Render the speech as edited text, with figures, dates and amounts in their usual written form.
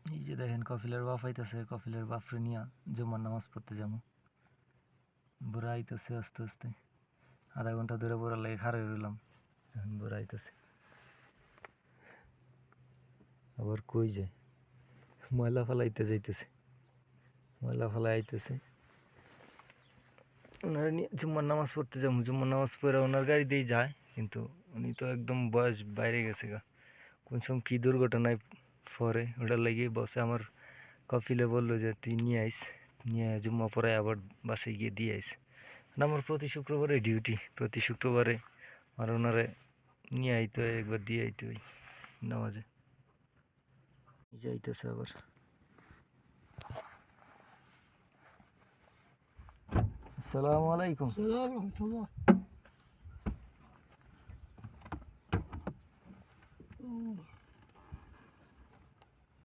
এই যে দেখেন কফিলের বাপ আইতেছে, কফিলের বাপরে নিয়া জুম্মার নামাজ পড়তে যাবো। বুড়া আইতেছে আস্তে আস্তে, আধা ঘন্টা ধরে বুড়ার লাগে খাড়ে রইলাম, এখন বুড়া আইতেছে। আবার কই যায়, ময়লা ফেলাইতে যাইতেছে, ময়লা ফেলাই আইতেছে। ওনার নিয়ে জুম্মার নামাজ পড়তে যাবো, জুম্মার নামাজ পড়ে ওনার গাড়িতেই যায়, কিন্তু উনি তো একদম বয়স বাইরে গেছে গা। কোন সময় কী দুর্ঘটনায় পরে ওটার লাগিয়ে বসে আমার কপিলে বললো যে তুই নিয়ে আইস, নিয়ে জুম্মা পরে আবার বাসায় গিয়ে দিয়ে আইস। আমার প্রতি শুক্রবারে ডিউটি, প্রতি শুক্রবারে আর ওনারে নিয়ে আইতে হয়, একবার দিয়ে আইতে হয় নামাজে। যাইতেছে আবার। আসসালামু আলাইকুম।